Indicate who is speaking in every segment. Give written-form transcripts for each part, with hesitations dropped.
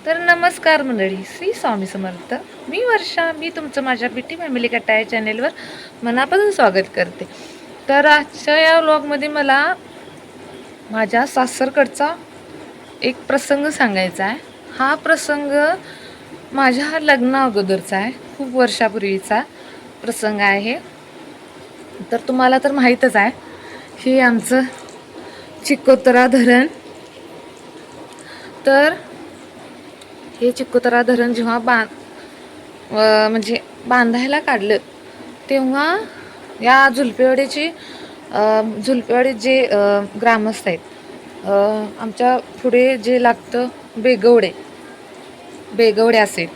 Speaker 1: तर नमस्कार मंडळी, श्री स्वामी समर्थ. मी वर्षा, मी तुमचं माझ्या बिटी फॅमिली कट्टा या चॅनेलवर मनापासून स्वागत करते. तर आजच्या या व्लॉगमध्ये मला माझ्या सासरकडचा एक प्रसंग सांगायचा आहे. हा प्रसंग माझ्या लग्ना अगोदरचा आहे, खूप वर्षापूर्वीचा प्रसंग आहे. तर तुम्हाला तर माहीतच आहे, हे आमचं चिकोत्रा धरण. तर हे चिकोत्रा धरण जेव्हा म्हणजे बांधायला काढलं तेव्हा या झुलपेवाडीत जे ग्रामस्थ आहेत, आमच्या पुढे जे लागतं बेगवडे असेल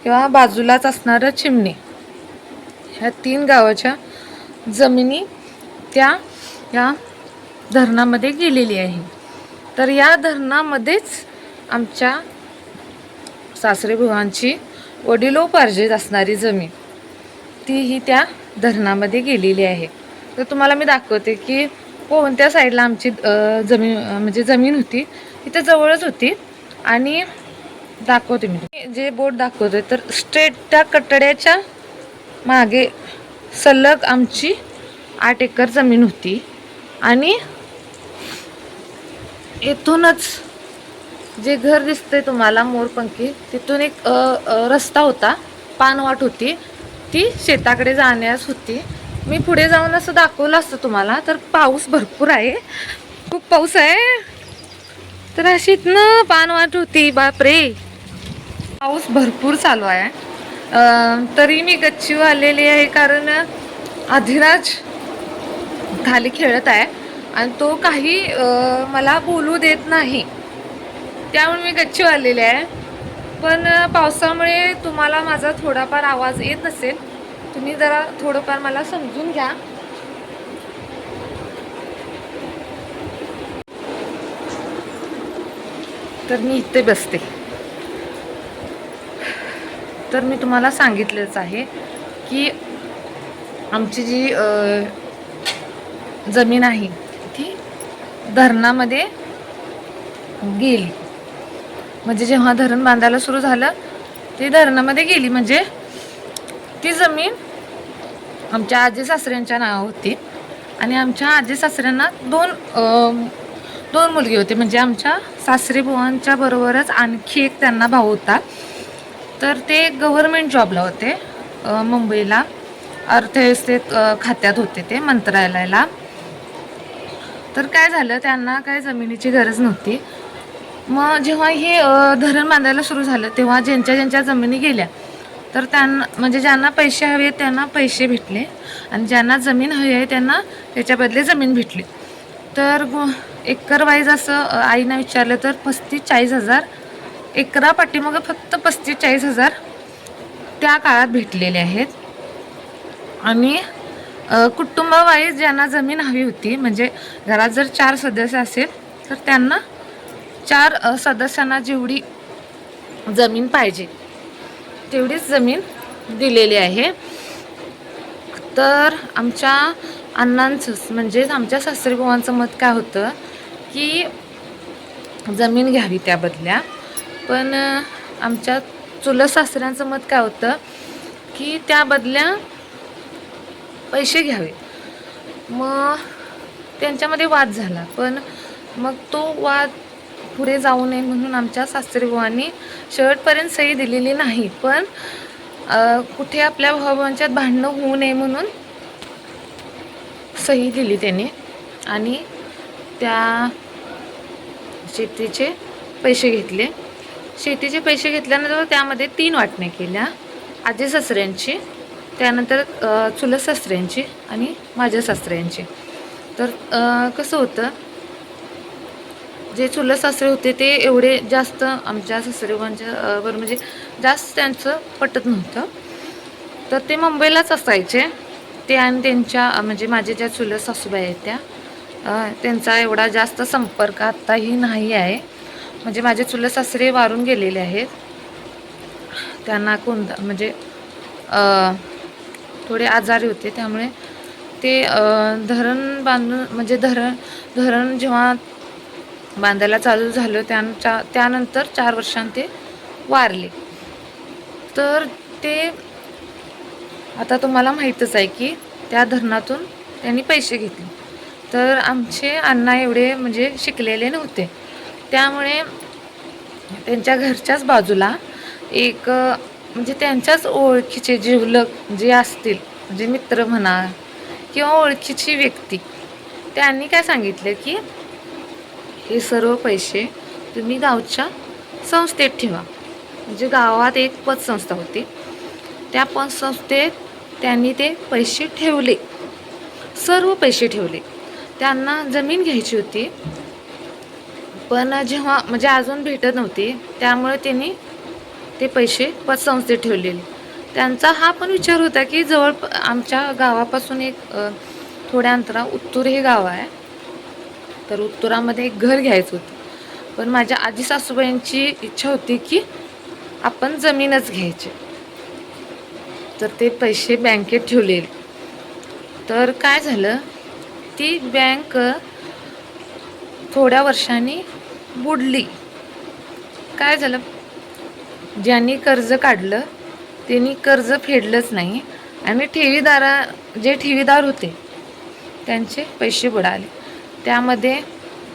Speaker 1: किंवा बाजूलाच असणारं चिमणे, ह्या 3 गावाच्या जमिनी या धरणामध्ये गेलेली आहे. तर या धरणामध्येच आमच्या सासरे बुवांची वडिलोपार्जित असणारी जमीन तीही त्या धरणामध्ये गेलेली आहे. तर तुम्हाला मी दाखवते की कोणत्या साईडला आमची जमीन होती. इथे जवळच होती आणि दाखवते मी जे बोट दाखवते. तर स्ट्रेट त्या कटड्याच्या मागे सलग आमची 8 एकर जमीन होती आणि येथूनच जे घर दिसतंय तुम्हाला मोरपंखी, तिथून एक रस्ता होता, पानवाट होती, ती शेताकडे जाण्यास होती. मी पुढे जाऊन असं दाखवलं असतं तुम्हाला. तर पाऊस भरपूर आहे, खूप पाऊस आहे. तर अशी इथनं पानवाट होती. बापरे, पाऊस भरपूर चालू आहे. तरी मी गच्चीवर आलेली आहे, कारण अधिराज खाली खेळत आहे आणि तो काही मला बोलू देत नाही, त्यामुळे मी गच्चीवर आलेले आहे. पण पावसामुळे तुम्हाला माझा थोडाफार आवाज येत नसेल, तुम्ही जरा थोडंफार मला समजून घ्या. तर मी इथे बसते. तर मी तुम्हाला सांगितलंच आहे की आमची जी जमीन आहे ती धरणामध्ये गेली. म्हणजे जेव्हा धरण बांधायला सुरू झालं ती धरणामध्ये गेली. म्हणजे ती जमीन आमच्या आजी सासऱ्यांच्या नावावर होती आणि आमच्या आजी सासऱ्यांना दोन मुलगे होते. म्हणजे आमच्या सासरे बुवांच्या बरोबरच आणखी एक त्यांना भाऊ होता. तर ते गव्हर्नमेंट जॉबला होते, मुंबईला अर्थव्यवस्थेत खात्यात होते ते मंत्रालयाला. तर काय झालं, त्यांना काय जमिनीची गरज नव्हती. मग जेव्हा हे धरण बांधायला सुरू झालं तेव्हा ज्यांच्या जमिनी गेल्या, तर त्यांना म्हणजे ज्यांना पैसे हवे त्यांना पैसे भेटले आणि ज्यांना जमीन हवी आहे त्यांना त्याच्या बदले जमीन भेटली. तर एकर वाईज असं आईनं विचारलं तर 35-40 हजार एकरा पाठीमागं फक्त 35-40 हजार त्या काळात भेटलेले आहेत. आणि कुटुंबावाईज ज्यांना जमीन हवी होती, म्हणजे घरात जर 4 सदस्य असेल तर त्यांना 4 सदस्यांना जेवढी जमीन पाहिजे तेवढीच जमीन दिलेली आहे. तर आमच्या अण्णांचं म्हणजेच आमच्या सासरेबुवांचं मत काय होतं की जमीन घ्यावी त्या बदल्या. पण आमच्या चुलत सासऱ्यांचं मत काय होतं की त्या बदल्या पैसे घ्यावे. मग त्यांच्यामध्ये वाद झाला. पण मग तो वाद पुढे जाऊ नये म्हणून आमच्या सासरेबुवांनी शेवटपर्यंत सही दिलेली नाही, पण कुठे आपल्या भावांच्यात भांडणं होऊ नये म्हणून सही दिली त्याने आणि त्या शेतीचे पैसे घेतले. शेतीचे पैसे घेतल्यानंतर त्यामध्ये 3 वाटण्या केल्या, आजी सासऱ्यांची, त्यानंतर चुलत सासऱ्यांची आणि माझ्या सासऱ्यांची. तर कसं होतं, जे चुलत सासरे होते ते एवढे जास्त आमच्या सासरेबांच्या बरोबर म्हणजे जास्त त्यांचं पटत नव्हतं. तर ते मुंबईलाच असायचे ते आणि त्यांच्या म्हणजे माझे ज्या चुलत सासूबाई आहेत त्यांचा एवढा जास्त संपर्क आत्ताही नाही आहे. म्हणजे माझे चुलत सासरे वारून गेलेले आहेत. त्यांना म्हणजे थोडे आजारी होते, त्यामुळे ते धरण बांधून म्हणजे धरण जेव्हा बांधायला चालू झालं त्यानंतर 4 वर्षांनी ते वारले. तर ते आता तुम्हाला माहीतच आहे की त्या धरणातून त्यांनी पैसे घेतले. तर आमचे अण्णा एवढे म्हणजे शिकलेले नव्हते, त्यामुळे त्यांच्या घरच्याच बाजूला एक म्हणजे त्यांच्याच ओळखीचे जिवलग जे असतील, म्हणजे मित्र म्हणा किंवा ओळखीची व्यक्ती, त्यांनी काय सांगितलं की हे सर्व पैसे तुम्ही गावच्या संस्थेत ठेवा. म्हणजे गावात एक पतसंस्था होती, त्या पतसंस्थेत त्यांनी ते पैसे ठेवले, सर्व पैसे ठेवले. त्यांना जमीन घ्यायची होती, पण जेव्हा म्हणजे अजून भेटत नव्हती, त्यामुळे त्यांनी ते पैसे पतसंस्थेत ठेवलेले. त्यांचा हा पण विचार होता की जवळ आमच्या गावापासून एक थोड्या अंतरा उत्तूर हे गाव आहे, तर उत्तुरामध्ये एक घर घ्यायचं होतं. पण माझ्या आजी सासूबाईंची इच्छा होती की आपण जमीनच घ्यायची. तर ते पैसे बँकेत ठेवले. तर काय झालं, ती बँक थोड्या वर्षांनी बुडली. काय झालं, ज्यांनी कर्ज काढलं त्यांनी कर्ज फेडलंच नाही, आणि जे ठेवीदार होते त्यांचे पैसे बुडाले. त्यामध्ये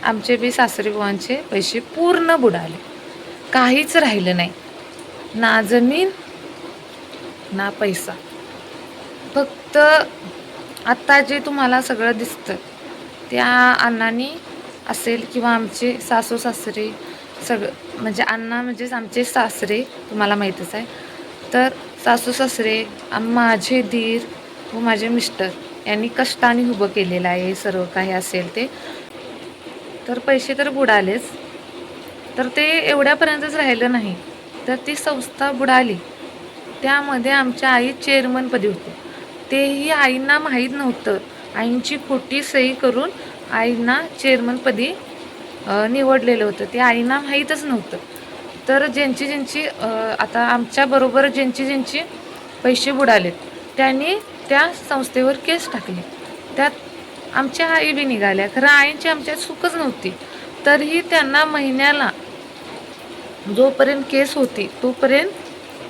Speaker 1: आमचे बी सासरे बुवांचे पैसे पूर्ण बुडाले, काहीच राहिलं नाही, ना जमीन ना पैसा. फक्त आत्ता जे तुम्हाला सगळं दिसतं त्या अण्णांनी असेल किंवा आमचे सासू सासरे सगळं, म्हणजे अण्णा म्हणजेच आमचे सासरे, तुम्हाला माहीतच आहे. तर सासू सासरे, माझे दीर व माझे मिस्टर यांनी कष्टाने उभं केलेलं आहे सर्व काही असेल ते. तर पैसे तर बुडालेच, तर ते एवढ्यापर्यंतच राहिलं नाही, तर ती संस्था बुडाली. त्यामध्ये आमच्या आई चेअरमनपदी होते. तेही आईंना माहीत नव्हतं. आईंची खोटी सही करून आईंना चेअरमनपदी निवडलेलं होतं, ते आईंना माहीतच नव्हतं. तर ज्यांची आता आमच्याबरोबर ज्यांची पैसे बुडालेत त्यांनी त्या संस्थेवर केस टाकली. त्यात आमच्या आई बी निघाल्या. खरं आईंची आमच्यात चूकच नव्हती, तरीही त्यांना महिन्याला जोपर्यंत केस होती तोपर्यंत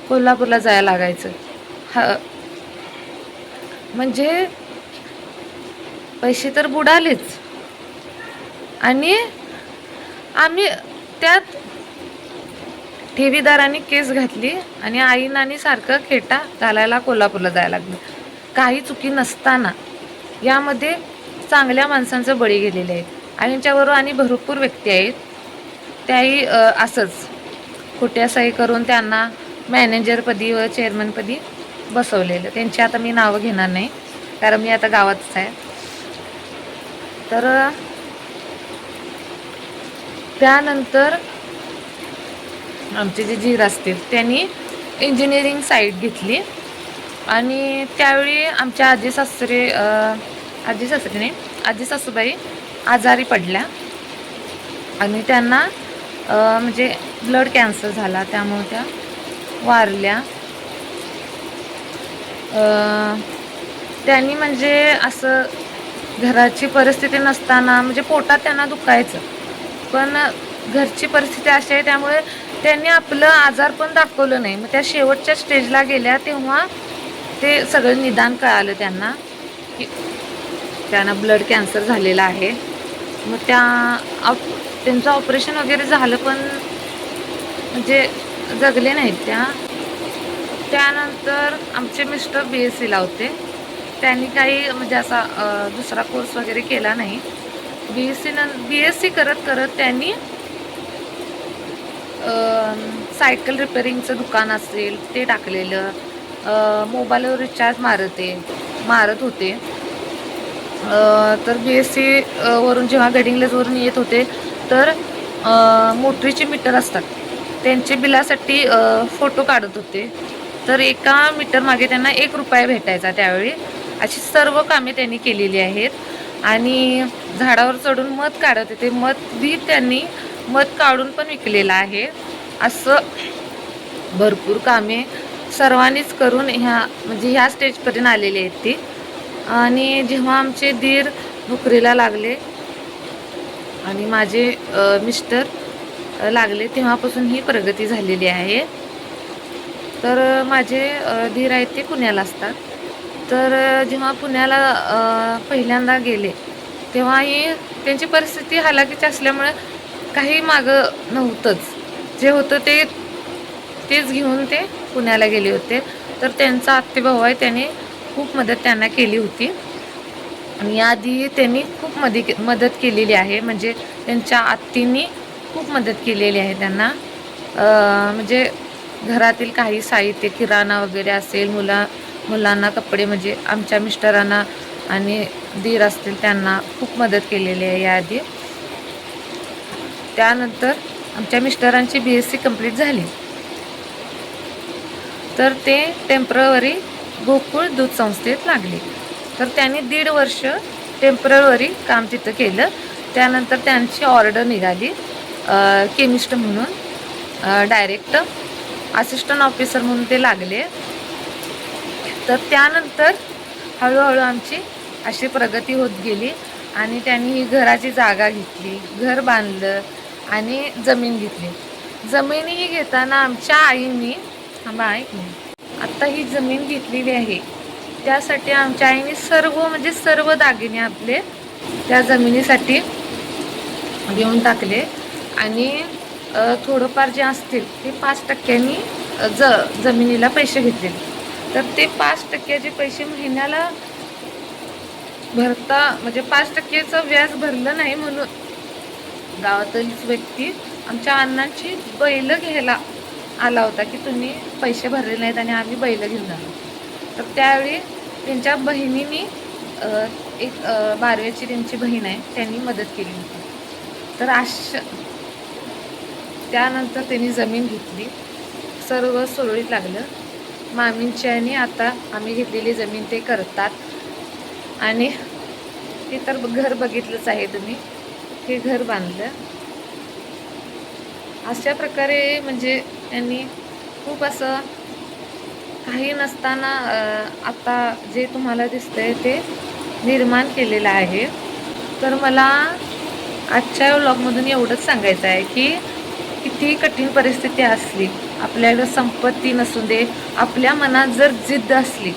Speaker 1: कोल्हापूरला जायला लागायचं. म्हणजे पैसे तर बुडालेच, आणि आम्ही त्यात ठेवीदारांनी केस घातली आणि आईनानी सारखं खेटा घालायला कोल्हापूरला जायला लागलं, काही चुकी नसताना. यामध्ये चांगल्या माणसांचं बळी गेलेले आहेत. आईंच्याबरोबर आणि भरपूर व्यक्ती आहेत, त्याही असंच खोट्या सही करून त्यांना मॅनेजरपदी व चेअरमनपदी बसवलेलं. त्यांची आता मी नावं घेणार नाही, कारण मी आता गावातच आहे. तर त्यानंतर आमचे जे जीर असतील त्यांनी इंजिनिअरिंग साईट घेतली, आणि त्यावेळी आमच्या आजी सासूबाई आजारी पडल्या, आणि त्यांना म्हणजे ब्लड कॅन्सर झाला, त्यामुळे त्या वारल्या. त्यांनी म्हणजे असं घराची परिस्थिती नसताना, म्हणजे पोटात त्यांना दुखायचं, पण घरची परिस्थिती अशी आहे त्यामुळे त्यांनी आपलं आजार पण दाखवलं नाही. मग त्या शेवटच्या स्टेजला गेल्या तेव्हा ते सगळं निदान कळालं त्यांना की त्यांना ब्लड कॅन्सर झालेला आहे. मग त्यांचं ऑपरेशन वगैरे झालं, पण म्हणजे जगले नाहीत त्या. त्यानंतर आमचे मिस्टर BSc ला होते. त्यांनी काही म्हणजे असा दुसरा कोर्स वगैरे केला नाही. BSc करत करत त्यांनी सायकल रिपेअरिंगचं दुकान असेल ते टाकलेलं, मोबाईलवर रिचार्ज मारत होते. तर BSc वरून जेव्हा गडिंग्लजवरून येत होते तर मोटरीचे मीटर असतात त्यांचे बिलासाठी फोटो काढत होते. तर एका मीटर मागे त्यांना 1 रुपया भेटायचा त्यावेळी. अशी सर्व कामे त्यांनी केलेली आहेत. आणि झाडावर चढून मध काढत होते, त्यांनी मध काढून पण विकलेलं आहे. असं भरपूर कामे सर्वांनीच करून ह्या स्टेजपर्यंत आलेली आहेत ती. आणि जेव्हा आमचे दीर नोकरीला लागले आणि माझे मिस्टर लागले तेव्हापासून ही प्रगती झालेली आहे. तर माझे दीर आहेत ते पुण्याला असतात. तर जेव्हा पुण्याला पहिल्यांदा गेले तेव्हाही त्यांची परिस्थिती हालाकीची असल्यामुळे काही मागं नव्हतंच. जे होतं तेच घेऊन ते पुण्याला गेले होते. तर त्यांचा आत्तेभाऊ आहे, त्याने खूप मदत त्यांना केली होती. आणि याआधी त्यांनी खूप मदत केलेली आहे. म्हणजे त्यांच्या आत्तींनी खूप मदत केलेली आहे त्यांना. म्हणजे घरातील काही साहित्य, किराणा वगैरे असेल, मुलांना कपडे, म्हणजे आमच्या मिस्टरांना आणि दीर असतील त्यांना खूप मदत केलेली आहे याआधी. त्यानंतर आमच्या मिस्टरांची BSc कंप्लीट झाली. तर ते टेम्पररी गोकुळ दूध संस्थेत लागले. तर त्यांनी 1.5 वर्ष टेम्पररी काम तिथं केलं. त्यानंतर त्यांची ऑर्डर निघाली केमिस्ट म्हणून, डायरेक्ट असिस्टंट ऑफिसर म्हणून ते लागले. तर त्यानंतर हळूहळू आमची अशी प्रगती होत गेली आणि त्यांनी ही घराची जागा घेतली, घर बांधलं आणि जमीन घेतली. जमिनीही घेताना आमच्या आईने आत्ता ही जमीन घेतलेली आहे त्यासाठी आमच्या आईने सर्व दागिने आपले त्या जमिनीसाठी देऊन टाकले. आणि थोडंफार जे असतील ते 5% जमिनीला पैसे घेतले. तर ते 5%चे पैसे महिन्याला भरता, म्हणजे 5%चं व्याज भरलं नाही म्हणून गावातलीच व्यक्ती आमच्या अण्णांची बैल घ्यायला आला होता की तुम्ही पैसे भरले नाहीत आणि आम्ही बैल घेऊन आलो. तर त्यावेळी त्यांच्या बहिणीने एक 12वीची त्यांची बहीण आहे, त्यांनी मदत केली होती. तर त्यानंतर त्यांनी जमीन घेतली, सर्व सुरळीत लागलं. मामींची आणि आता आम्ही घेतलेली जमीन ते करतात. आणि ते तर घर बघितलंच आहे तुम्ही, हे घर बांधलं. अशा प्रकारे म्हणजे त्यांनी खूप असं काही नसताना आता जे तुम्हाला दिसतंय ते निर्माण केलेलं आहे. तर मला आजच्या व्लॉगमधून एवढंच सांगायचं आहे की किती कठीण परिस्थिती असली, आपल्याला संपत्ती नसू दे, आपल्या मनात जर जिद्द असली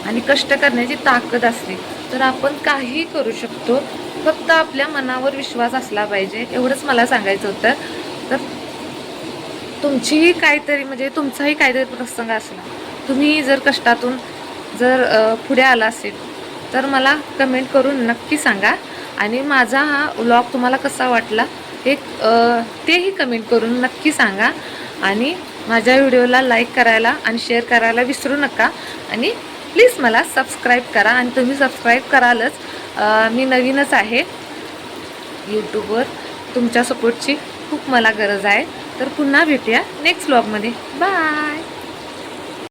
Speaker 1: आणि कष्ट करण्याची ताकद असली तर आपण काहीही करू शकतो. फक्त आपल्या मनावर विश्वास असला पाहिजे, एवढंच मला सांगायचं होतं. तर तुमचीही काहीतरी, म्हणजे तुमचाही काहीतरी प्रसंग असला, तुम्ही जर कष्टातून जर पुढे आला असेल तर मला कमेंट करून नक्की सांगा. आणि माझा हा व्लॉग तुम्हाला कसा वाटला तेही कमेंट करून नक्की सांगा. आणि माझ्या व्हिडिओला लाईक करायला आणि शेअर करायला विसरू नका. आणि प्लीज मला सबस्क्राईब करा. आणि तुम्ही सबस्क्राईब करालच, मी नवीनच आहे यूट्यूबवर, तुमच्या सपोर्टची खूप मला गरज आहे. तर पुन्हा भेटूया नेक्स्ट व्लॉगमध्ये. बाय.